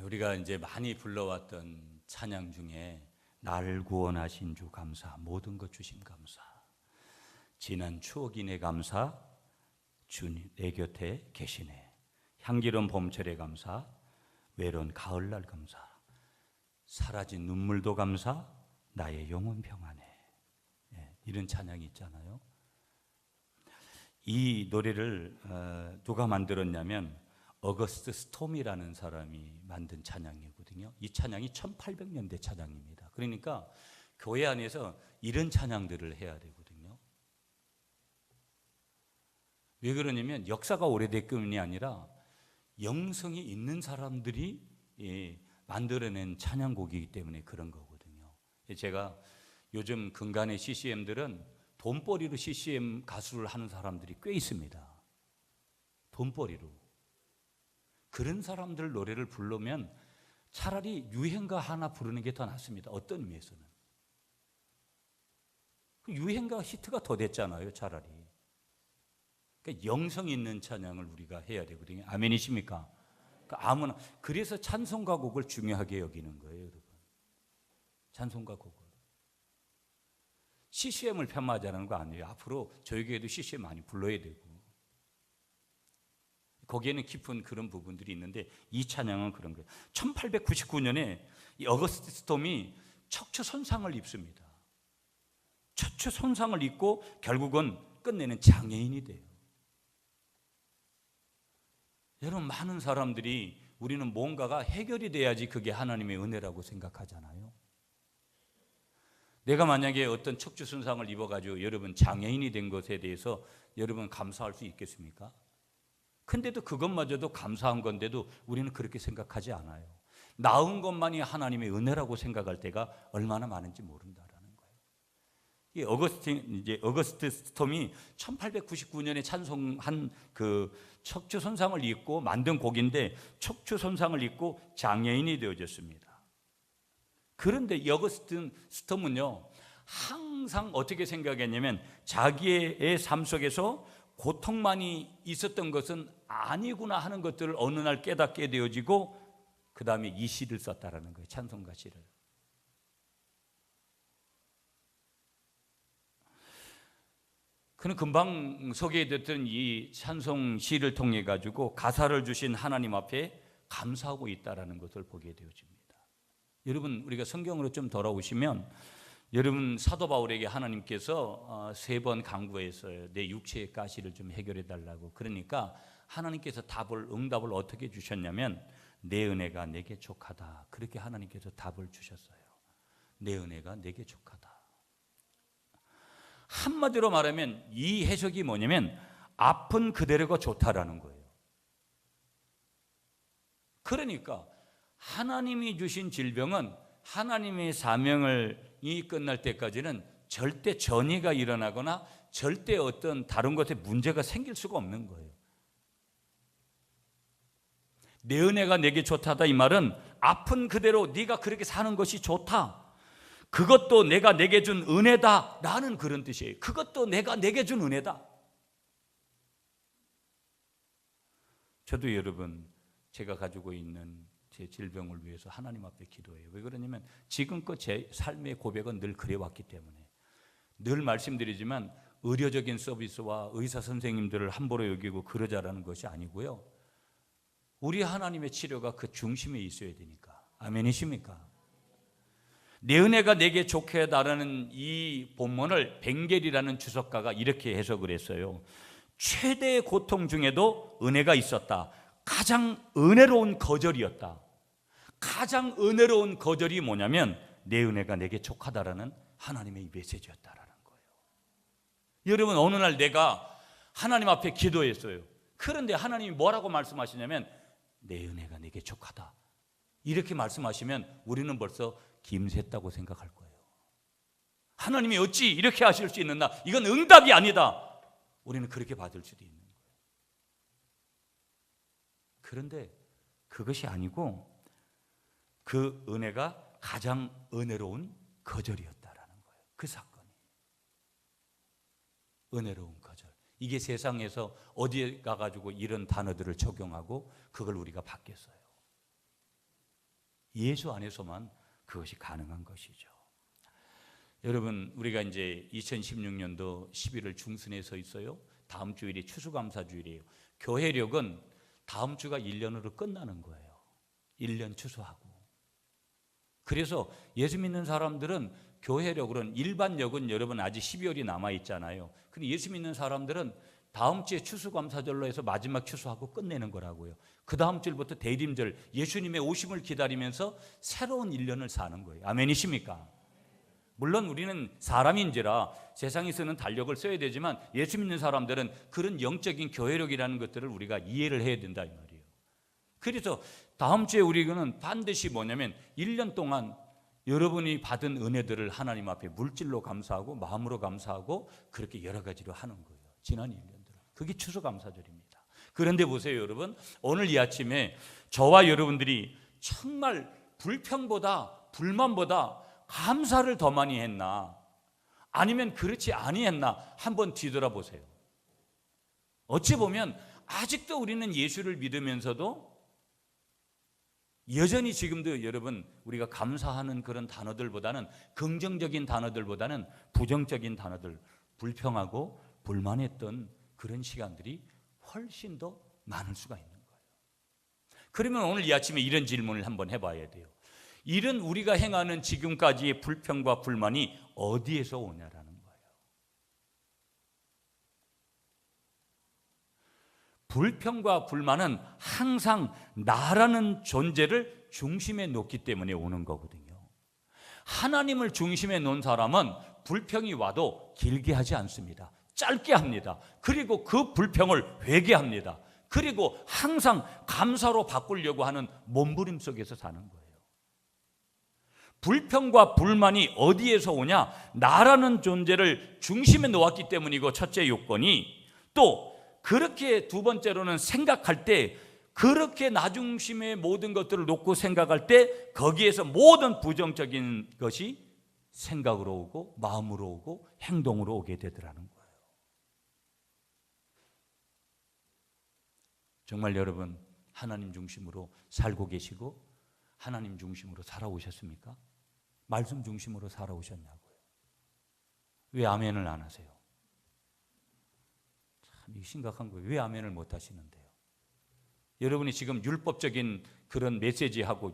우리가 이제 많이 불러왔던 찬양 중에 나를 구원하신 주 감사, 모든 것 주심 감사, 지난 추억이네 감사, 주 내 곁에 계시네, 향기로운 봄철에 감사, 외로운 가을날 감사, 사라진 눈물도 감사, 나의 영혼 평안해. 이런 찬양이 있잖아요. 이 노래를 누가 만들었냐면 어거스트 스톰이라는 사람이 만든 찬양이거든요. 이 찬양이 1800년대 찬양입니다. 그러니까 교회 안에서 이런 찬양들을 해야 되거든요. 왜 그러냐면 역사가 오래됐기 때문이 아니라 영성이 있는 사람들이 만들어낸 찬양곡이기 때문에 그런 거거든요. 제가 요즘 근간의 CCM들은 돈벌이로 CCM 가수를 하는 사람들이 꽤 있습니다. 돈벌이로. 그런 사람들 노래를 부르면 차라리 유행가 하나 부르는 게 더 낫습니다. 어떤 의미에서는. 유행가 히트가 더 됐잖아요, 차라리. 그러니까 영성 있는 찬양을 우리가 해야 되거든요. 아멘이십니까? 그러니까 아무나. 그래서 찬송가 곡을 중요하게 여기는 거예요, 여러분. 찬송가 곡을. CCM을 폄하하자는 거 아니에요. 앞으로 저희 교회도 CCM 많이 불러야 되고. 거기에는 깊은 그런 부분들이 있는데 이 찬양은 그런 거예요. 1899년에 이 어거스트 스톰이 척추 손상을 입습니다. 척추 손상을 입고 결국은 끝내는 장애인이 돼요. 여러분, 많은 사람들이 우리는 뭔가가 해결이 돼야지 그게 하나님의 은혜라고 생각하잖아요. 내가 만약에 어떤 척추 손상을 입어가지고 여러분 장애인이 된 것에 대해서 여러분 감사할 수 있겠습니까? 근데도 그것마저도 감사한 건데도 우리는 그렇게 생각하지 않아요. 나은 것만이 하나님의 은혜라고 생각할 때가 얼마나 많은지 모른다라는 거예요. 이 어거스트 스톰이 1899년에 찬송한 그 척추 손상을 입고 만든 곡인데 척추 손상을 입고 장애인이 되어졌습니다. 그런데 이 어거스트 스톰은요, 항상 어떻게 생각했냐면 자기의 삶 속에서 고통만이 있었던 것은 아니구나 하는 것들을 어느 날 깨닫게 되어지고 그 다음에 이 시를 썼다라는 거예요. 찬송가 시를. 그는 금방 소개해드렸던 이 찬송 시를 통해 가지고 가사를 주신 하나님 앞에 감사하고 있다라는 것을 보게 되어집니다. 여러분, 우리가 성경으로 좀 돌아오시면 여러분, 사도 바울에게 하나님께서 3번 강구했어요. 내 육체의 가시를 좀 해결해 달라고. 그러니까 하나님께서 응답을 어떻게 주셨냐면 내 은혜가 내게 족하다. 그렇게 하나님께서 답을 주셨어요. 내 은혜가 내게 족하다. 한마디로 말하면 이 해석이 뭐냐면 아픈 그대로가 좋다라는 거예요. 그러니까 하나님이 주신 질병은 하나님의 사명이 끝날 때까지는 절대 전이가 일어나거나 절대 어떤 다른 것에 문제가 생길 수가 없는 거예요. 내 은혜가 내게 좋다다 이 말은 아픈 그대로 네가 그렇게 사는 것이 좋다. 그것도 내가 내게 준 은혜다 라는 그런 뜻이에요. 그것도 내가 내게 준 은혜다. 저도 여러분, 제가 가지고 있는 제 질병을 위해서 하나님 앞에 기도해요. 왜 그러냐면 지금껏 제 삶의 고백은 늘 그래왔기 때문에. 늘 말씀드리지만 의료적인 서비스와 의사 선생님들을 함부로 여기고 그러자라는 것이 아니고요, 우리 하나님의 치료가 그 중심에 있어야 되니까. 아멘이십니까? 내 은혜가 내게 좋게 하다라는 이 본문을 벵겔이라는 주석가가 이렇게 해석을 했어요. 최대의 고통 중에도 은혜가 있었다. 가장 은혜로운 거절이었다. 가장 은혜로운 거절이 뭐냐면 내 은혜가 내게 족하다라는 하나님의 메시지였다라는 거예요. 여러분, 어느 날 내가 하나님 앞에 기도했어요. 그런데 하나님이 뭐라고 말씀하시냐면 내 은혜가 내게 족하다. 이렇게 말씀하시면 우리는 벌써 김샜다고 생각할 거예요. 하나님이 어찌 이렇게 하실 수 있는가? 이건 응답이 아니다. 우리는 그렇게 받을 수도 있는 거예요. 그런데 그것이 아니고 그 은혜가 가장 은혜로운 거절이었다라는 거예요. 그 사건이 은혜로운 거절. 이게 세상에서 어디에 가가지고 이런 단어들을 적용하고 그걸 우리가 받겠어요. 예수 안에서만 그것이 가능한 것이죠. 여러분, 우리가 이제 2016년도 11월 중순에 서 있어요. 다음 주일이 추수감사주일이에요. 교회력은 다음 주가 1년으로 끝나는 거예요. 1년 추수하고. 그래서 예수 믿는 사람들은 교회력은, 일반력은 여러분 아직 12월이 남아있잖아요. 근데 예수 믿는 사람들은 다음 주에 추수감사절로 해서 마지막 추수하고 끝내는 거라고요. 그 다음 주부터 대림절, 예수님의 오심을 기다리면서 새로운 1년을 사는 거예요. 아멘이십니까? 물론 우리는 사람인지라 세상에서는 달력을 써야 되지만 예수 믿는 사람들은 그런 영적인 교회력이라는 것들을 우리가 이해를 해야 된다 이 말이에요. 그래서 다음 주에 우리는 반드시 뭐냐면 1년 동안 여러분이 받은 은혜들을 하나님 앞에 물질로 감사하고 마음으로 감사하고 그렇게 여러 가지로 하는 거예요. 지난 1년들. 그게 추수감사절입니다. 그런데 보세요, 여러분. 오늘 이 아침에 저와 여러분들이 정말 불평보다 불만보다 감사를 더 많이 했나, 아니면 그렇지 아니했나 한번 뒤돌아보세요. 어찌 보면 아직도 우리는 예수를 믿으면서도 여전히 지금도 여러분 우리가 감사하는 그런 단어들보다는, 긍정적인 단어들보다는 부정적인 단어들, 불평하고 불만했던 그런 시간들이 훨씬 더 많을 수가 있는 거예요. 그러면 오늘 이 아침에 이런 질문을 한번 해봐야 돼요. 이런 우리가 행하는 지금까지의 불평과 불만이 어디에서 오냐라는 거예요. 불평과 불만은 항상 나라는 존재를 중심에 놓기 때문에 오는 거거든요. 하나님을 중심에 놓은 사람은 불평이 와도 길게 하지 않습니다. 짧게 합니다. 그리고 그 불평을 회개합니다. 그리고 항상 감사로 바꾸려고 하는 몸부림 속에서 사는 거예요. 불평과 불만이 어디에서 오냐? 나라는 존재를 중심에 놓았기 때문이고, 첫째 요건이. 또 그렇게 두 번째로는 생각할 때, 그렇게 나 중심의 모든 것들을 놓고 생각할 때 거기에서 모든 부정적인 것이 생각으로 오고 마음으로 오고 행동으로 오게 되더라는 거예요. 정말 여러분 하나님 중심으로 살고 계시고 하나님 중심으로 살아오셨습니까? 말씀 중심으로 살아오셨냐고요. 왜 아멘을 안 하세요? 참 심각한 거예요. 왜 아멘을 못 하시는데요? 여러분이 지금 율법적인 그런 메시지하고,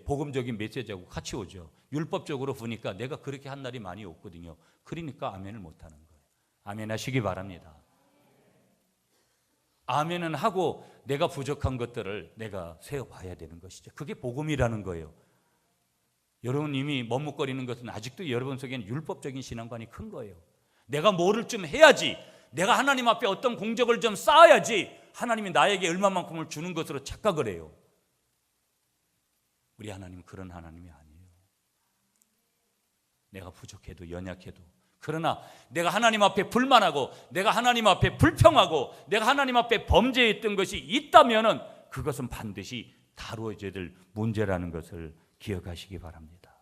복음적인 메시지하고 같이 오죠. 율법적으로 보니까 내가 그렇게 한 날이 많이 없거든요. 그러니까 아멘을 못 하는 거예요. 아멘 하시기 바랍니다. 아멘은 하고 내가 부족한 것들을 내가 세어봐야 되는 것이죠. 그게 복음이라는 거예요. 여러분 이미 머뭇거리는 것은 아직도 여러분 속에는 율법적인 신앙관이 큰 거예요. 내가 뭐를 좀 해야지, 내가 하나님 앞에 어떤 공적을 좀 쌓아야지 하나님이 나에게 얼마만큼을 주는 것으로 착각을 해요. 우리 하나님은 그런 하나님이 아니에요. 내가 부족해도 연약해도, 그러나 내가 하나님 앞에 불만하고 내가 하나님 앞에 불평하고 내가 하나님 앞에 범죄했던 것이 있다면 그것은 반드시 다루어져야 될 문제라는 것을 기억하시기 바랍니다.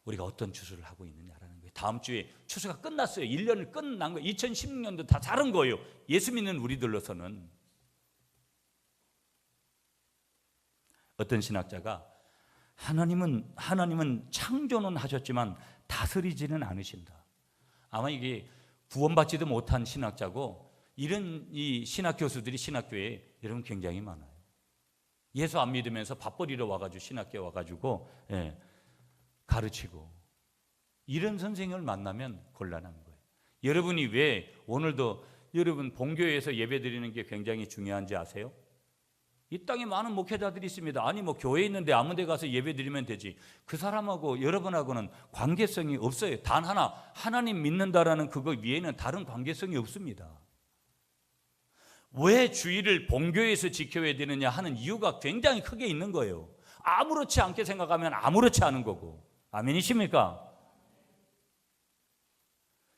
우리가 어떤 추수를 하고 있느냐라는 거예요. 다음 주에 추수가 끝났어요. 1년을 끝난 거예요. 2016년도 다 자른 거예요. 예수 믿는 우리들로서는. 어떤 신학자가 하나님은 창조는 하셨지만 다스리지는 않으신다. 아마 이게 구원받지도 못한 신학자고, 이런 이 신학 교수들이 신학교에 여러분 굉장히 많아요. 예수 안 믿으면서 밥벌이로 와가지고 신학교에 와가지고 가르치고, 이런 선생님을 만나면 곤란한 거예요. 여러분이 왜 오늘도 여러분 본교회에서 예배드리는 게 굉장히 중요한지 아세요? 이 땅에 많은 목회자들이 있습니다. 아니 뭐 교회 있는데 아무 데 가서 예배드리면 되지. 그 사람하고 여러분하고는 관계성이 없어요. 단 하나, 하나님 믿는다라는 그거 위에는 다른 관계성이 없습니다. 왜 주일을 본교회에서 지켜야 되느냐 하는 이유가 굉장히 크게 있는 거예요. 아무렇지 않게 생각하면 아무렇지 않은 거고. 아멘이십니까?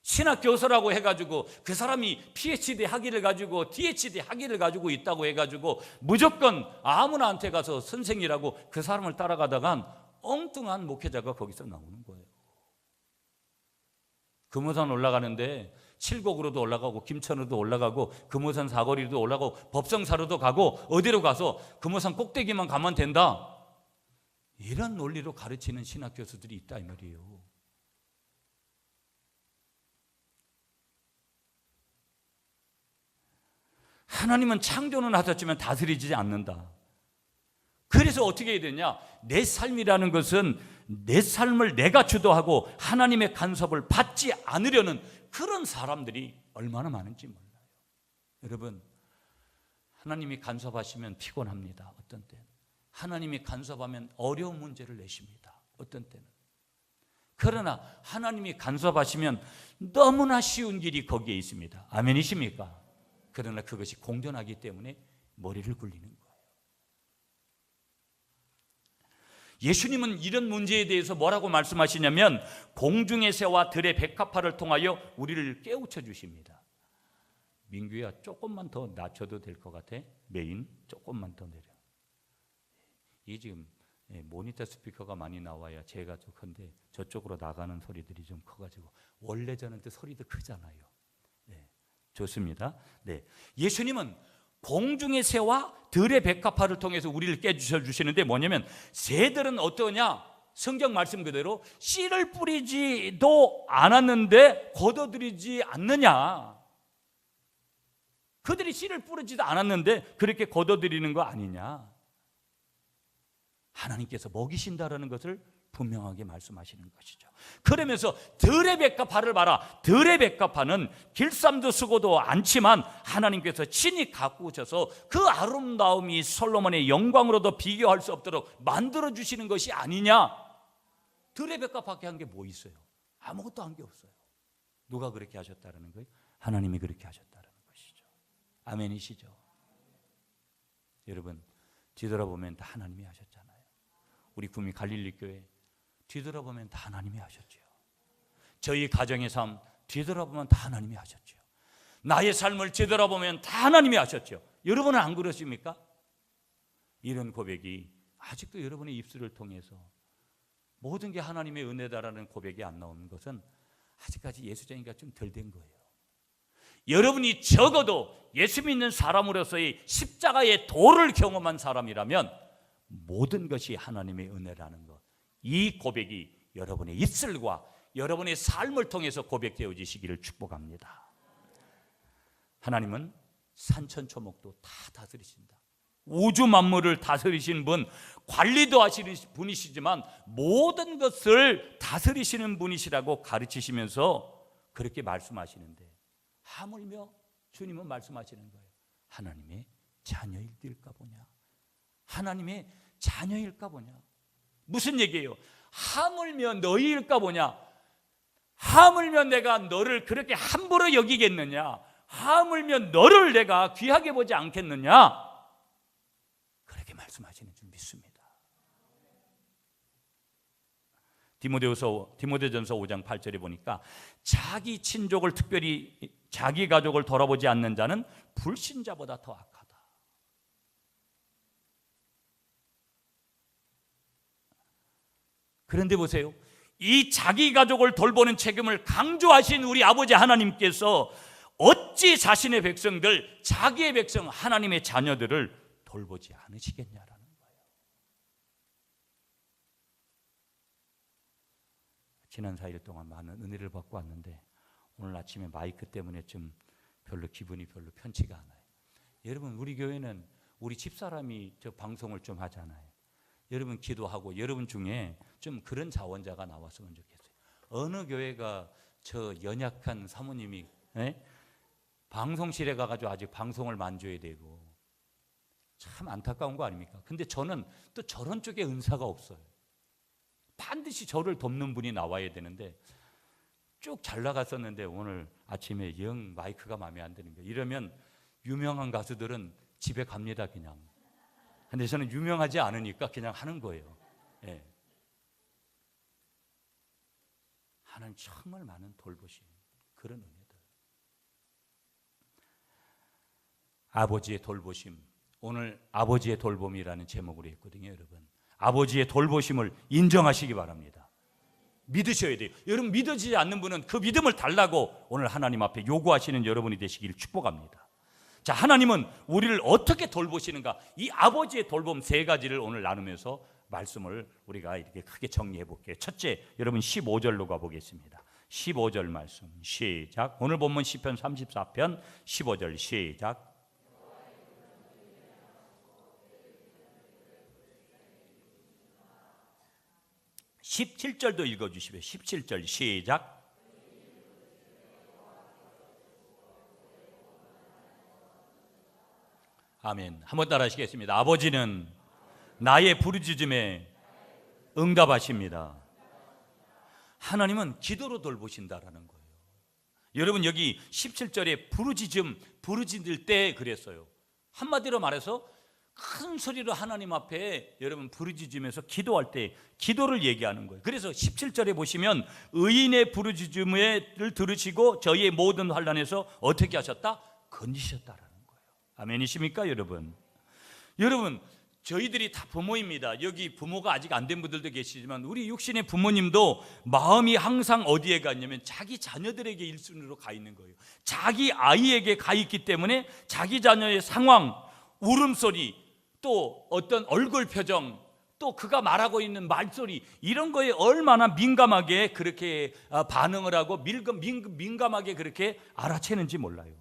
신학교수라고 해가지고 그 사람이 PhD 학위를 가지고 DHD 학위를 가지고 있다고 해가지고 무조건 아무나한테 가서 선생이라고 그 사람을 따라가다간 엉뚱한 목회자가 거기서 나오는 거예요. 금호산 올라가는데 칠곡으로도 올라가고 김천으로도 올라가고 금호산 사거리로도 올라가고 법성사로도 가고 어디로 가서 금호산 꼭대기만 가면 된다. 이런 논리로 가르치는 신학 교수들이 있다 이 말이에요. 하나님은 창조는 하셨지만 다스리지 않는다. 그래서 어떻게 해야 되냐? 내 삶이라는 것은 내 삶을 내가 주도하고 하나님의 간섭을 받지 않으려는 그런 사람들이 얼마나 많은지 몰라요. 여러분, 하나님이 간섭하시면 피곤합니다. 어떤 때는. 하나님이 간섭하면 어려운 문제를 내십니다. 어떤 때는. 그러나 하나님이 간섭하시면 너무나 쉬운 길이 거기에 있습니다. 아멘이십니까? 그러나 그것이 공존하기 때문에 머리를 굴리는 거예요. 예수님은 이런 문제에 대해서 뭐라고 말씀하시냐면 공중의 새와 들의 백합화를 통하여 우리를 깨우쳐 주십니다. 민규야, 조금만 더 낮춰도 될 것 같아. 메인 조금만 더 내려. 이게 지금 모니터 스피커가 많이 나와야 제가 좀 큰데 저쪽으로 나가는 소리들이 좀 커가지고 원래 저는 또 소리도 크잖아요. 네, 좋습니다. 네, 예수님은 공중의 새와 들의 백합화를 통해서 우리를 깨주셔 주시는데 뭐냐면 새들은 어떠냐? 성경 말씀 그대로 씨를 뿌리지도 않았는데 거둬들이지 않느냐? 그들이 씨를 뿌리지도 않았는데 그렇게 거둬들이는 거 아니냐? 하나님께서 먹이신다라는 것을 분명하게 말씀하시는 것이죠. 그러면서 들의 백합화를 봐라. 들의 백합화는 길쌈도 쓰고도 않지만 하나님께서 친히 가꾸셔서 그 아름다움이 솔로몬의 영광으로도 비교할 수 없도록 만들어주시는 것이 아니냐. 들의 백합화밖에 한 게 뭐 있어요? 아무것도 한 게 없어요. 누가 그렇게 하셨다는 거예요? 하나님이 그렇게 하셨다는 것이죠. 아멘이시죠? 여러분, 뒤돌아보면 다 하나님이 하셨잖아요. 우리 구미 갈릴리 교회 뒤돌아보면 다 하나님이 하셨죠. 저희 가정의 삶 뒤돌아보면 다 하나님이 하셨죠. 나의 삶을 뒤돌아보면 다 하나님이 하셨죠. 여러분은 안 그러십니까? 이런 고백이 아직도 여러분의 입술을 통해서 모든 게 하나님의 은혜다라는 고백이 안 나오는 것은 아직까지 예수쟁이가 좀 덜 된 거예요. 여러분이 적어도 예수 믿는 사람으로서의 십자가의 도를 경험한 사람이라면 모든 것이 하나님의 은혜라는 것, 이 고백이 여러분의 입술과 여러분의 삶을 통해서 고백되어지시기를 축복합니다. 하나님은 산천초목도 다 다스리신다. 우주 만물을 다스리시는 분, 관리도 하시는 분이시지만 모든 것을 다스리시는 분이시라고 가르치시면서 그렇게 말씀하시는데 하물며 주님은 말씀하시는 거예요. 하나님의 자녀일까 보냐. 하나님의 자녀일까 보냐. 무슨 얘기예요? 하물며 너희일까 보냐. 하물며 내가 너를 그렇게 함부로 여기겠느냐. 하물며 너를 내가 귀하게 보지 않겠느냐. 그렇게 말씀하시는 줄 믿습니다. 디모데전서 5장 8절에 보니까 자기 친족을 특별히 자기 가족을 돌아보지 않는 자는 불신자보다 더 악하다. 그런데 보세요. 이 자기 가족을 돌보는 책임을 강조하신 우리 아버지 하나님께서 어찌 자신의 백성들, 자기의 백성, 하나님의 자녀들을 돌보지 않으시겠냐라는 거예요. 지난 4일 동안 많은 은혜를 받고 왔는데 오늘 아침에 마이크 때문에 좀 별로 기분이 별로 편치가 않아요. 여러분, 우리 교회는 우리 집사람이 저 방송을 좀 하잖아요. 여러분 기도하고 여러분 중에 좀 그런 자원자가 나왔으면 좋겠어요. 어느 교회가 저 연약한 사모님이 방송실에 가가지고 아직 방송을 만져야 되고 참 안타까운 거 아닙니까? 근데 저는 또 저런 쪽에 은사가 없어요. 반드시 저를 돕는 분이 나와야 되는데 쭉 잘 나갔었는데 오늘 아침에 영 마이크가 마음에 안 드는 거예요. 이러면 유명한 가수들은 집에 갑니다 그냥. 근데 저는 유명하지 않으니까 그냥 하는 거예요. 예. 하나님 정말 많은 돌보심, 그런 은혜들. 아버지의 돌보심. 오늘 아버지의 돌봄이라는 제목으로 했거든요, 여러분. 아버지의 돌보심을 인정하시기 바랍니다. 믿으셔야 돼요. 여러분 믿어지지 않는 분은 그 믿음을 달라고 오늘 하나님 앞에 요구하시는 여러분이 되시기를 축복합니다. 자, 하나님은 우리를 어떻게 돌보시는가? 이 아버지의 돌봄 세 가지를 오늘 나누면서 말씀을 우리가 이렇게 크게 정리해 볼게요. 첫째, 여러분 15절로 가보겠습니다. 15절 말씀 시작. 오늘 본문 시편 34편 15절 시작. 17절도 읽어주시고요. 17절 시작. 아멘. 한번 따라 하시겠습니다. 아버지는 나의 부르짖음에 응답하십니다. 하나님은 기도로 돌보신다라는 거예요. 여러분 여기 17절에 부르짖을 때 그랬어요. 한마디로 말해서 큰 소리로 하나님 앞에 여러분 부르짖으면서 기도할 때 기도를 얘기하는 거예요. 그래서 17절에 보시면 의인의 부르짖음을 들으시고 저희의 모든 환난에서 어떻게 하셨다? 건지셨다라는 거예요. 아멘이십니까 여러분? 여러분 저희들이 다 부모입니다. 여기 부모가 아직 안 된 분들도 계시지만 우리 육신의 부모님도 마음이 항상 어디에 가 있냐면 자기 자녀들에게 일순위로 가 있는 거예요. 자기 아이에게 가 있기 때문에 자기 자녀의 상황, 울음소리, 또 어떤 얼굴 표정, 또 그가 말하고 있는 말소리 이런 거에 얼마나 민감하게 그렇게 반응을 하고 민감하게 그렇게 알아채는지 몰라요.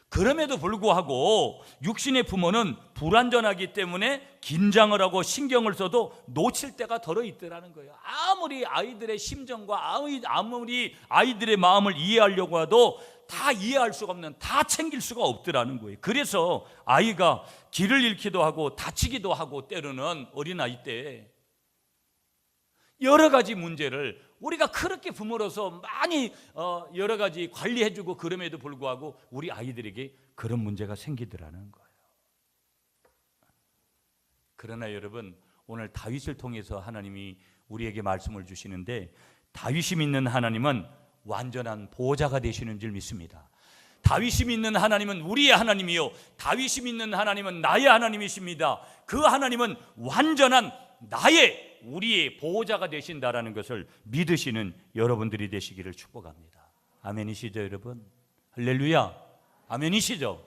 그럼에도 불구하고 육신의 부모는 불완전하기 때문에 긴장을 하고 신경을 써도 놓칠 때가 덜어 있더라는 거예요. 아무리 아이들의 심정과 아무리 아이들의 마음을 이해하려고 해도 다 이해할 수가 없는, 다 챙길 수가 없더라는 거예요. 그래서 아이가 길을 잃기도 하고 다치기도 하고 때로는 어린아이 때 여러 가지 문제를 우리가 그렇게 부모로서 많이 여러 가지 관리해주고 그럼에도 불구하고 우리 아이들에게 그런 문제가 생기더라는 거예요. 그러나 여러분 오늘 다윗을 통해서 하나님이 우리에게 말씀을 주시는데 다윗이 믿는 하나님은 완전한 보호자가 되시는 줄 믿습니다. 다윗이 믿는 하나님은 우리의 하나님이요 다윗이 믿는 하나님은 나의 하나님이십니다. 그 하나님은 완전한 우리의 보호자가 되신다라는 것을 믿으시는 여러분들이 되시기를 축복합니다. 아멘이시죠 여러분? 할렐루야. 아멘이시죠?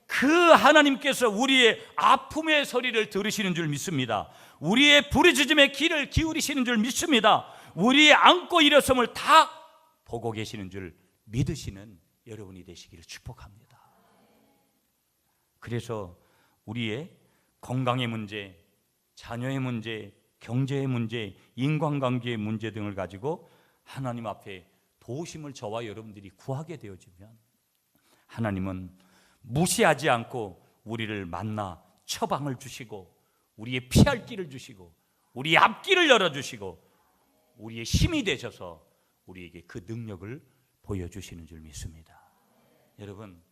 그 하나님께서 우리의 아픔의 소리를 들으시는 줄 믿습니다. 우리의 부르짖음의 귀를 기울이시는 줄 믿습니다. 우리의 안고 일어섬을 다 보고 계시는 줄 믿으시는 여러분이 되시기를 축복합니다. 그래서 우리의 건강의 문제, 자녀의 문제, 경제의 문제, 인간관계의 문제 등을 가지고 하나님 앞에 도우심을 저와 여러분들이 구하게 되어지면 하나님은 무시하지 않고 우리를 만나 처방을 주시고 우리의 피할 길을 주시고 우리의 앞길을 열어주시고 우리의 힘이 되셔서 우리에게 그 능력을 보여주시는 줄 믿습니다. 여러분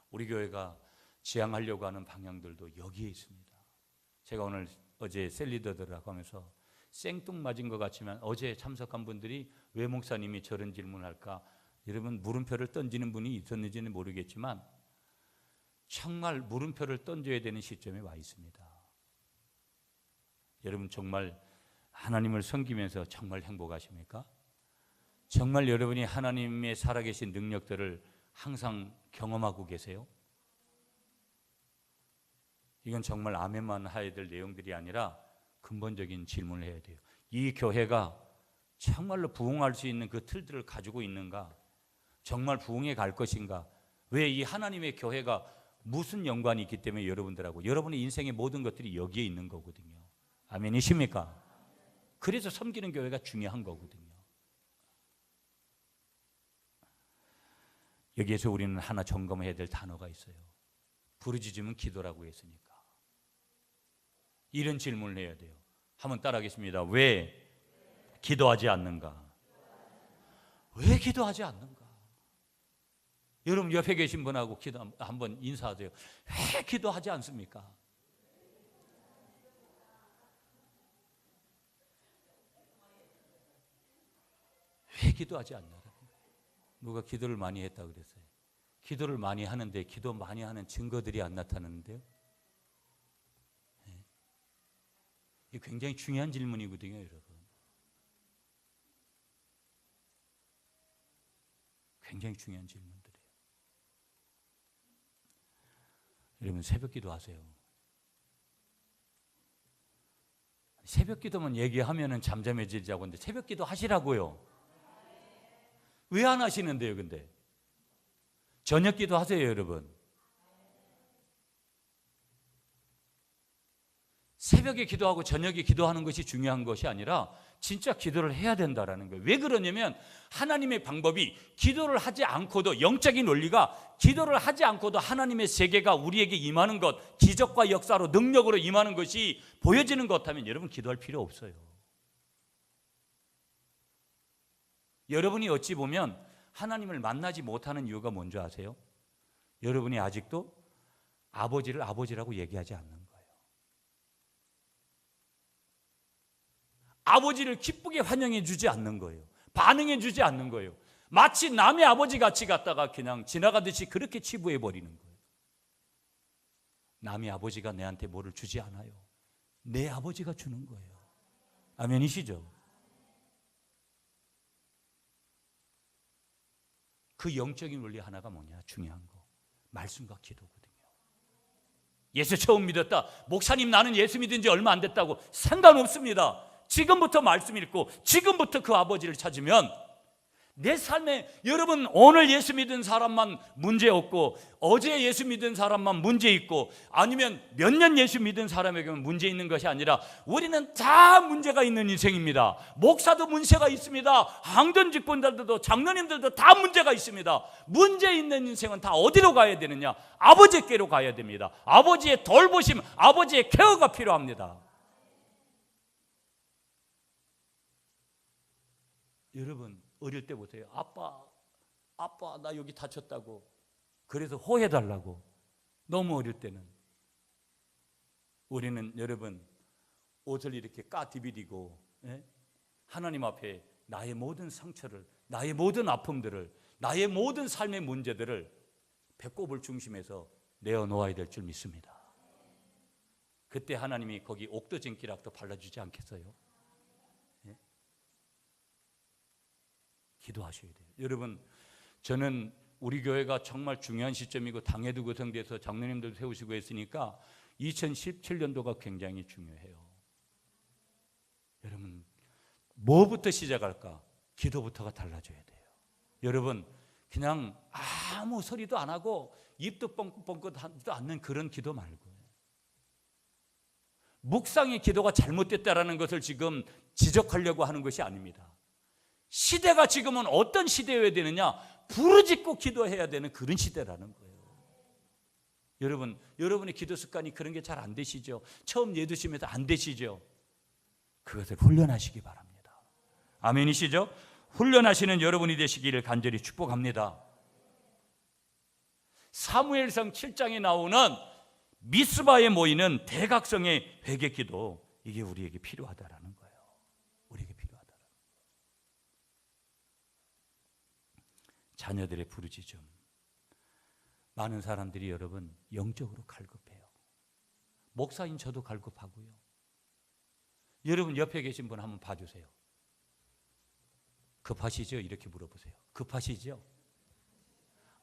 우리 교회가 지향하려고 하는 방향들도 여기에 있습니다. 제가 어제 셀리더들하고 하면서 생뚱맞은 것 같지만 어제 참석한 분들이 왜 목사님이 저런 질문을 할까? 여러분 물음표를 던지는 분이 있었는지는 모르겠지만 정말 물음표를 던져야 되는 시점에 와 있습니다. 여러분 정말 하나님을 섬기면서 정말 행복하십니까? 정말 여러분이 하나님의 살아계신 능력들을 항상 경험하고 계세요? 이건 정말 아멘만 해야 될 내용들이 아니라 근본적인 질문을 해야 돼요. 이 교회가 정말로 부흥할 수 있는 그 틀들을 가지고 있는가? 정말 부흥에 갈 것인가? 왜 이 하나님의 교회가 무슨 연관이 있기 때문에 여러분들하고 여러분의 인생의 모든 것들이 여기에 있는 거거든요. 아멘이십니까? 그래서 섬기는 교회가 중요한 거거든요. 여기에서 우리는 하나 점검해야 될 단어가 있어요. 부르짖으면 기도라고 했으니까 이런 질문을 해야 돼요. 한번 따라하겠습니다. 왜 기도하지 않는가? 왜 기도하지 않는가? 여러분 옆에 계신 분하고 한번 인사하세요. 왜 기도하지 않습니까? 왜 기도하지 않나? 누가 기도를 많이 했다고 그랬어요. 기도를 많이 하는데 기도 많이 하는 증거들이 안 나타나는데요. 네. 이게 굉장히 중요한 질문이거든요, 여러분. 굉장히 중요한 질문들이에요. 여러분 새벽 기도하세요. 새벽 기도만 얘기하면은 잠잠해지자고 하는데 새벽 기도 하시라고요. 왜 안 하시는데요, 근데? 저녁 기도 하세요, 여러분. 새벽에 기도하고 저녁에 기도하는 것이 중요한 것이 아니라 진짜 기도를 해야 된다라는 거예요. 왜 그러냐면 하나님의 방법이 기도를 하지 않고도, 영적인 원리가 기도를 하지 않고도 하나님의 세계가 우리에게 임하는 것, 기적과 역사로 능력으로 임하는 것이 보여지는 것 같다면 여러분 기도할 필요 없어요. 여러분이 어찌 보면 하나님을 만나지 못하는 이유가 뭔지 아세요? 여러분이 아직도 아버지를 아버지라고 얘기하지 않는 거예요. 아버지를 기쁘게 환영해 주지 않는 거예요. 반응해 주지 않는 거예요. 마치 남의 아버지 같이 갔다가 그냥 지나가듯이 그렇게 치부해 버리는 거예요. 남의 아버지가 내한테 뭐를 주지 않아요. 내 아버지가 주는 거예요. 아멘이시죠? 그 영적인 원리 하나가 뭐냐? 중요한 거. 말씀과 기도거든요. 예수 처음 믿었다. 목사님 나는 예수 믿은 지 얼마 안 됐다고. 상관없습니다. 지금부터 말씀 읽고 지금부터 그 아버지를 찾으면 내 삶에, 여러분 오늘 예수 믿은 사람만 문제 없고 어제 예수 믿은 사람만 문제 있고 아니면 몇 년 예수 믿은 사람에게만 문제 있는 것이 아니라 우리는 다 문제가 있는 인생입니다. 목사도 문제가 있습니다. 항전 직분들도 장로님들도 다 문제가 있습니다. 문제 있는 인생은 다 어디로 가야 되느냐? 아버지께로 가야 됩니다. 아버지의 돌보심, 아버지의 케어가 필요합니다. 여러분 어릴 때 보세요. 아빠 나 여기 다쳤다고 그래서 호해달라고. 너무 어릴 때는 우리는 여러분 옷을 이렇게 까디비디고 하나님 앞에 나의 모든 상처를, 나의 모든 아픔들을, 나의 모든 삶의 문제들을 배꼽을 중심해서 내어놓아야 될 줄 믿습니다. 그때 하나님이 거기 옥도진기락도 발라주지 않겠어요? 기도하셔야 돼요. 여러분 저는 우리 교회가 정말 중요한 시점이고 당회도 구성돼서 장로님들 세우시고 했으니까 2017년도가 굉장히 중요해요. 여러분 뭐부터 시작할까? 기도부터가 달라져야 돼요. 여러분 그냥 아무 소리도 안 하고 입도 뻥긋뻥긋 하지도 않는 그런 기도 말고, 묵상의 기도가 잘못됐다라는 것을 지금 지적하려고 하는 것이 아닙니다. 시대가 지금은 어떤 시대여야 되느냐? 부르짖고 기도해야 되는 그런 시대라는 거예요. 여러분의 기도 습관이 그런 게 잘 안 되시죠? 처음 예두심에서 안 되시죠? 그것을 훈련하시기 바랍니다. 아멘이시죠? 훈련하시는 여러분이 되시기를 간절히 축복합니다. 사무엘상 7장에 나오는 미스바에 모이는 대각성의 회개 기도, 이게 우리에게 필요하다라는 거예요. 우리에게 필요하다. 자녀들의 부르짖음. 많은 사람들이 여러분 영적으로 갈급해요. 목사인 저도 갈급하고요. 여러분 옆에 계신 분 한번 봐주세요. 급하시죠? 이렇게 물어보세요. 급하시죠?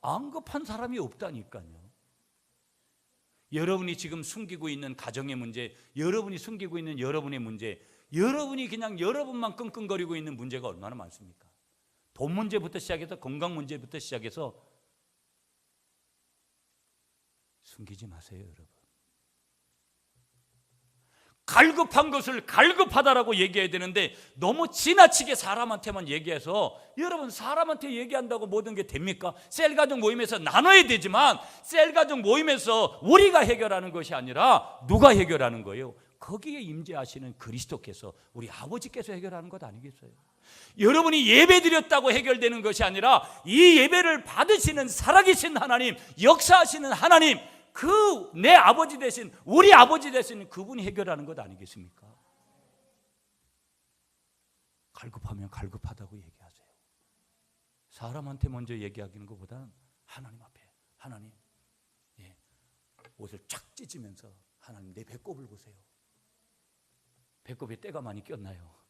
안 급한 사람이 없다니까요. 여러분이 지금 숨기고 있는 가정의 문제, 여러분이 숨기고 있는 여러분의 문제, 여러분이 그냥 여러분만 끙끙거리고 있는 문제가 얼마나 많습니까? 돈 문제부터 시작해서 건강 문제부터 시작해서 숨기지 마세요, 여러분. 갈급한 것을 갈급하다라고 얘기해야 되는데 너무 지나치게 사람한테만 얘기해서, 여러분 사람한테 얘기한다고 모든 게 됩니까? 셀가족 모임에서 나눠야 되지만 셀가족 모임에서 우리가 해결하는 것이 아니라 누가 해결하는 거예요? 거기에 임재하시는 그리스도께서, 우리 아버지께서 해결하는 것 아니겠어요? 여러분이 예배드렸다고 해결되는 것이 아니라 이 예배를 받으시는 살아계신 하나님, 역사하시는 하나님, 그 내 아버지 되신, 우리 아버지 되신 그분이 해결하는 것 아니겠습니까? 갈급하면 갈급하다고 얘기하세요. 사람한테 먼저 얘기하는 것보다는 하나님 앞에, 하나님, 옷을 쫙 찢으면서 하나님 내 배꼽을 보세요. 배꼽에 때가 많이 꼈나요?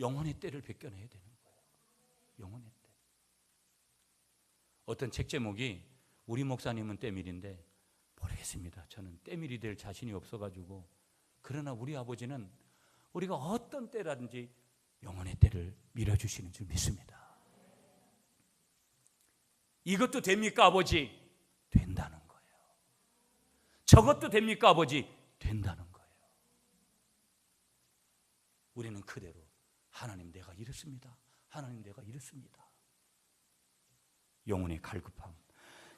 영혼의 때를 벗겨내야 되는 거예요. 영혼의 때. 어떤 책 제목이, 우리 목사님은 때밀인데 모르겠습니다. 저는 때밀이 될 자신이 없어가지고. 그러나 우리 아버지는 우리가 어떤 때라든지 영혼의 때를 밀어주시는 줄 믿습니다. 이것도 됩니까 아버지? 된다는 거예요. 저것도 됩니까 아버지? 된다는 거예요. 우리는 그대로 하나님 내가 이렇습니다. 하나님 내가 이렇습니다. 영혼의 갈급함,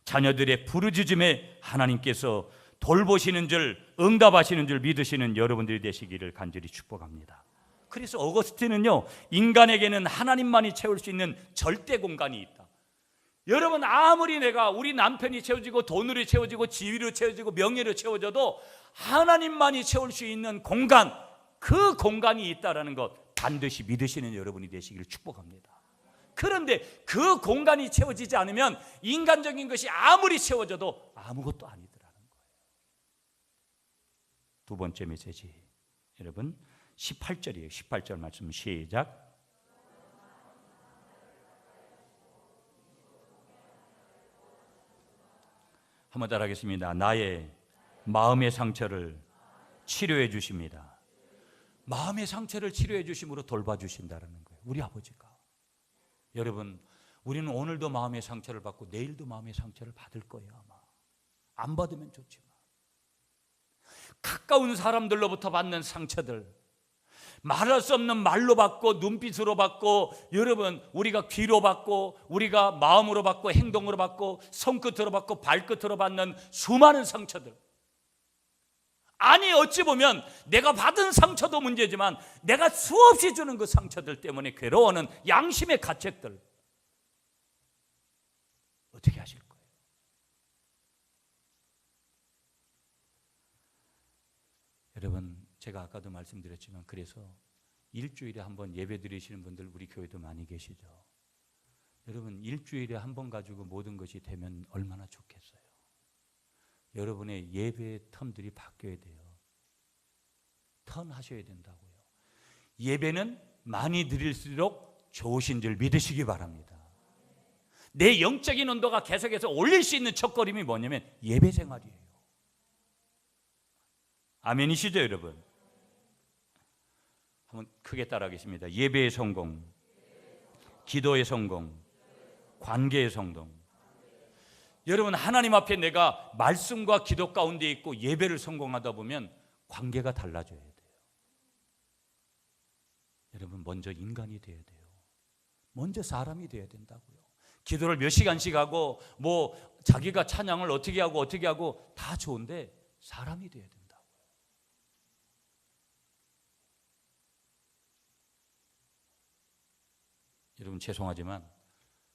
자녀들의 부르짖음에 하나님께서 돌보시는 줄, 응답하시는 줄 믿으시는 여러분들이 되시기를 간절히 축복합니다. 그래서 어거스틴은요, 인간에게는 하나님만이 채울 수 있는 절대 공간이 있다. 여러분, 아무리 내가 우리 남편이 채워지고 돈으로 채워지고 지위로 채워지고 명예로 채워져도 하나님만이 채울 수 있는 공간, 그 공간이 있다라는 것 반드시 믿으시는 여러분이 되시기를 축복합니다. 그런데 그 공간이 채워지지 않으면 인간적인 것이 아무리 채워져도 아무것도 아니더라는 거예요. 두 번째 메시지, 여러분 18절이에요. 18절 말씀 시작. 한번 따라하겠습니다. 나의 마음의 상처를 치료해 주십니다. 마음의 상처를 치료해 주심으로 돌봐주신다는 거예요. 우리 아버지가. 여러분, 우리는 오늘도 마음의 상처를 받고 내일도 마음의 상처를 받을 거예요. 아마 안 받으면 좋지만 가까운 사람들로부터 받는 상처들, 말할 수 없는 말로 받고 눈빛으로 받고, 여러분 우리가 귀로 받고 우리가 마음으로 받고 행동으로 받고 손끝으로 받고 발끝으로 받는 수많은 상처들, 아니 어찌 보면 내가 받은 상처도 문제지만 내가 수없이 주는 그 상처들 때문에 괴로워하는 양심의 가책들, 어떻게 하실 거예요? 여러분, 제가 아까도 말씀드렸지만 그래서 일주일에 한 번 예배 드리시는 분들 우리 교회도 많이 계시죠. 여러분, 일주일에 한 번 가지고 모든 것이 되면 얼마나 좋겠어요. 여러분의 예배의 텀들이 바뀌어야 돼요. 턴 하셔야 된다고요. 예배는 많이 드릴수록 좋으신 줄 믿으시기 바랍니다. 내 영적인 온도가 계속해서 올릴 수 있는 첫걸음이 뭐냐면 예배 생활이에요. 아멘이시죠 여러분? 한번 크게 따라하겠습니다. 예배의 성공, 기도의 성공, 관계의 성공. 여러분, 하나님 앞에 내가 말씀과 기도 가운데 있고 예배를 성공하다 보면 관계가 달라져야 돼요. 여러분, 먼저 인간이 돼야 돼요. 먼저 사람이 돼야 된다고요. 기도를 몇 시간씩 하고 뭐 자기가 찬양을 어떻게 하고 다 좋은데 사람이 돼야 된다고요. 여러분, 죄송하지만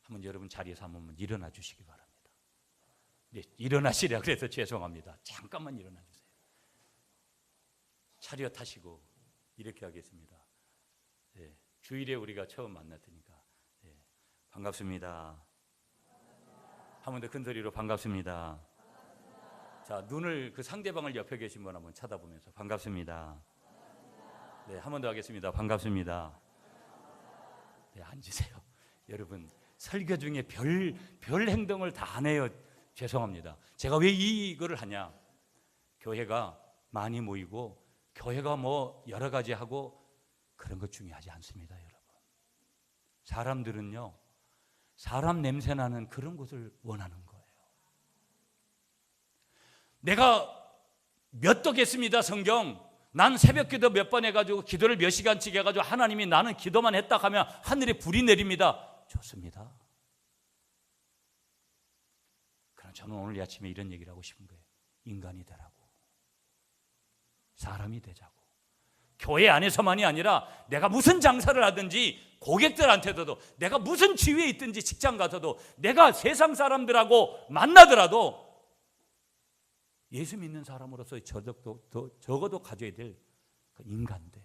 한번 여러분 자리에서 한 번만 일어나 주시기 바랍니다. 네, 일어나시라 그래서 죄송합니다. 잠깐만 일어나 주세요. 차려 타시고 이렇게 하겠습니다. 네, 주일에 우리가 처음 만났으니까 네, 반갑습니다. 한 번 더 큰 소리로 반갑습니다. 자, 눈을 그 상대방을 옆에 계신 분 한번 쳐다보면서 반갑습니다. 네, 한 번 더 하겠습니다. 반갑습니다. 네, 앉으세요. 여러분, 설교 중에 별 행동을 다 안 해요. 죄송합니다. 제가 왜 이거를 하냐? 교회가 많이 모이고 교회가 뭐 여러 가지 하고 그런 것 중요하지 않습니다, 여러분. 사람들은요, 사람 냄새 나는 그런 곳을 원하는 거예요. 내가 몇 도겠습니다, 성경. 난 새벽 기도 몇 번 해가지고 기도를 몇 시간씩 해가지고 하나님이 나는 기도만 했다 하면 하늘에 불이 내립니다. 좋습니다. 그럼 저는 오늘 아침에 이런 얘기를 하고 싶은 거예요. 인간이 되라고. 사람이 되자고. 교회 안에서만이 아니라 내가 무슨 장사를 하든지 고객들한테도, 내가 무슨 지위에 있든지 직장 가서도, 내가 세상 사람들하고 만나더라도 예수 믿는 사람으로서 적어도 가져야 될 그 인간됨.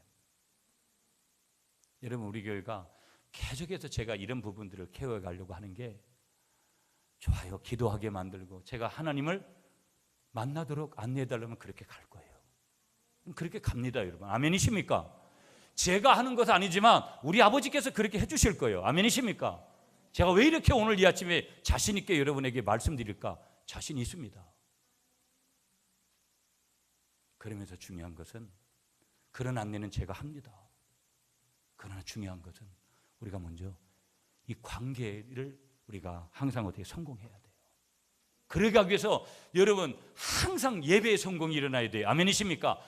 여러분, 우리 교회가 계속해서 제가 이런 부분들을 케어해 가려고 하는 게 좋아요. 기도하게 만들고 제가 하나님을 만나도록 안내해 달라면 그렇게 갈 거예요. 그렇게 갑니다, 여러분. 아멘이십니까? 제가 하는 것은 아니지만 우리 아버지께서 그렇게 해주실 거예요. 아멘이십니까? 제가 왜 이렇게 오늘 이 아침에 자신 있게 여러분에게 말씀드릴까? 자신 있습니다. 그러면서 중요한 것은 그런 안내는 제가 합니다. 그러나 중요한 것은 우리가 먼저 이 관계를 우리가 항상 어떻게 성공해야 돼요. 그러기 위해서 여러분 항상 예배의 성공이 일어나야 돼요. 아멘이십니까?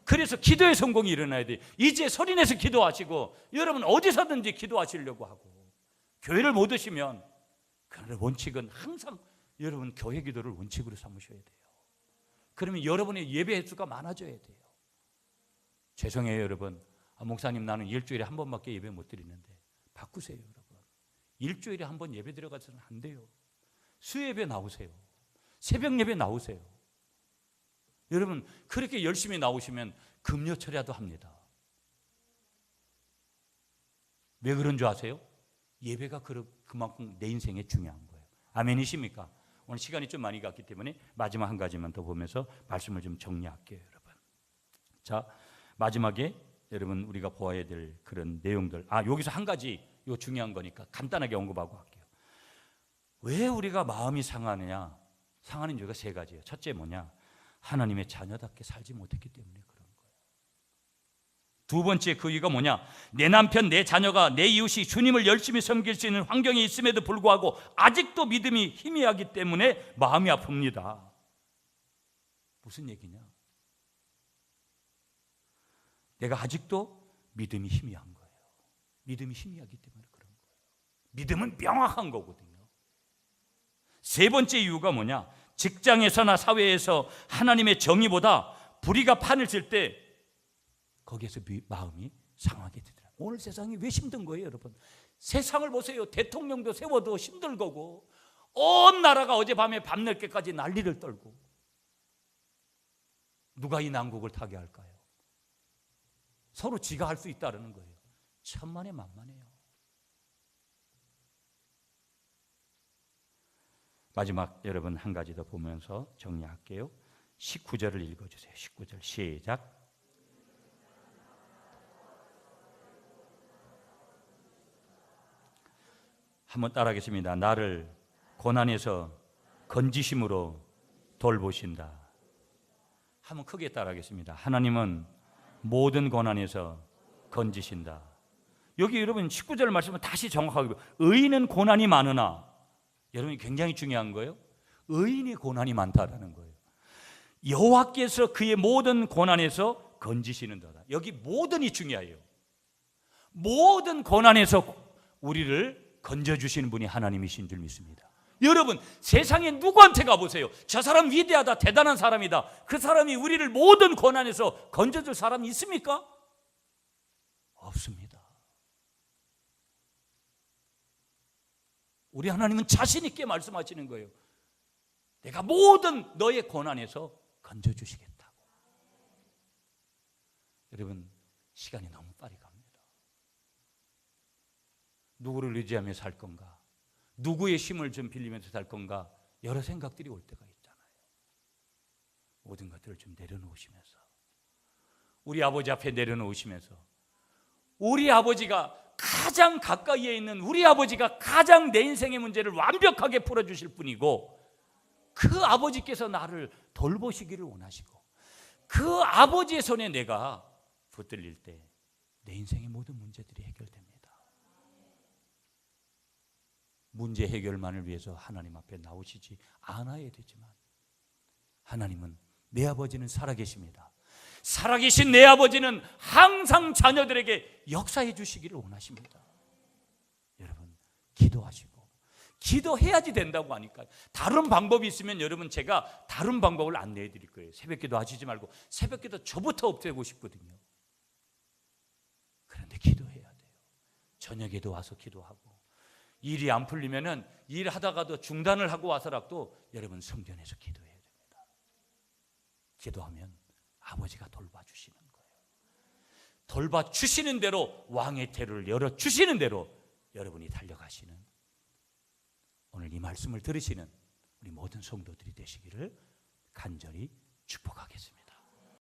그래서 기도의 성공이 일어나야 돼요. 이제 소리내서 기도하시고 여러분 어디서든지 기도하시려고 하고 교회를 못 오시면 그런 원칙은 항상 여러분 교회 기도를 원칙으로 삼으셔야 돼요. 그러면 여러분의 예배 횟수가 많아져야 돼요. 죄송해요 여러분. 목사님 나는 일주일에 한 번밖에 예배 못 드리는데 바꾸세요 여러분. 일주일에 한 번 예배 들어가서는 안 돼요. 수요예배 나오세요. 새벽 예배 나오세요. 여러분 그렇게 열심히 나오시면 금요철이라도 합니다. 왜 그런 줄 아세요? 예배가 그만큼 내 인생에 중요한 거예요. 아멘이십니까? 오늘 시간이 좀 많이 갔기 때문에 마지막 한 가지만 더 보면서 말씀을 좀 정리할게요 여러분. 자, 마지막에 여러분 우리가 보아야 될 그런 내용들, 여기서 한 가지 이거 중요한 거니까 간단하게 언급하고 할게요. 왜 우리가 마음이 상하느냐? 상하는 이유가 세 가지예요. 첫째 뭐냐? 하나님의 자녀답게 살지 못했기 때문에 그런 거예요. 두 번째 그 이유가 뭐냐? 내 남편, 내 자녀가, 내 이웃이 주님을 열심히 섬길 수 있는 환경이 있음에도 불구하고 아직도 믿음이 희미하기 때문에 마음이 아픕니다. 무슨 얘기냐? 내가 아직도 믿음이 희미한 거예요. 믿음이 희미하기 때문에 그런 거예요. 믿음은 명확한 거거든요. 세 번째 이유가 뭐냐? 직장에서나 사회에서 하나님의 정의보다 불의가 판을 칠 때 거기에서 마음이 상하게 되더라고요. 오늘 세상이 왜 힘든 거예요 여러분? 세상을 보세요. 대통령도 세워도 힘들 거고 온 나라가 어젯밤에 밤늦게까지 난리를 떨고 누가 이 난국을 타게 할까요? 서로 지가 할 수 있다는 거예요. 천만에만만해요. 마지막 여러분 한 가지 더 보면서 정리할게요. 19절을 읽어주세요. 19절 시작. 한번 따라하겠습니다. 나를 고난에서 건지심으로 돌보신다. 한번 크게 따라하겠습니다. 하나님은 모든 고난에서 건지신다. 여기 여러분 19절 말씀은 다시 정확하게 의인은 고난이 많으나 여러분이 굉장히 중요한 거예요. 의인이 고난이 많다라는 거예요. 여호와께서 그의 모든 고난에서 건지시는도다. 여기 모든이 중요해요. 모든 고난에서 우리를 건져주시는 분이 하나님이신 줄 믿습니다. 여러분 세상에 누구한테 가보세요. 저 사람 위대하다, 대단한 사람이다. 그 사람이 우리를 모든 고난에서 건져줄 사람이 있습니까? 없습니다. 우리 하나님은 자신 있게 말씀하시는 거예요. 내가 모든 너의 고난에서 건져주시겠다고. 여러분 시간이 너무 빨리 갑니다. 누구를 의지하며 살 건가? 누구의 힘을 좀 빌리면서 살 건가? 여러 생각들이 올 때가 있잖아요. 모든 것들을 좀 내려놓으시면서 우리 아버지 앞에 내려놓으시면서 우리 아버지가 가장 가까이에 있는 우리 아버지가 가장 내 인생의 문제를 완벽하게 풀어주실 분이고 그 아버지께서 나를 돌보시기를 원하시고 그 아버지의 손에 내가 붙들릴 때 내 인생의 모든 문제들이 해결됩니다. 문제 해결만을 위해서 하나님 앞에 나오시지 않아야 되지만 하나님은 내 아버지는 살아계십니다. 살아계신 내 아버지는 항상 자녀들에게 역사해 주시기를 원하십니다. 여러분 기도하시고 기도해야지 된다고 하니까 다른 방법이 있으면 여러분 제가 다른 방법을 안내해 드릴 거예요. 새벽기도 하시지 말고 새벽기도 저부터 없애고 싶거든요. 그런데 기도해야 돼요. 저녁에도 와서 기도하고 일이 안 풀리면은 일하다가도 중단을 하고 와서라도 여러분 성전에서 기도해야 됩니다. 기도하면 아버지가 돌봐주시는 거예요. 돌봐주시는 대로 왕의 태를 열어주시는 대로 여러분이 달려가시는 오늘 이 말씀을 들으시는 우리 모든 성도들이 되시기를 간절히 축복하겠습니다.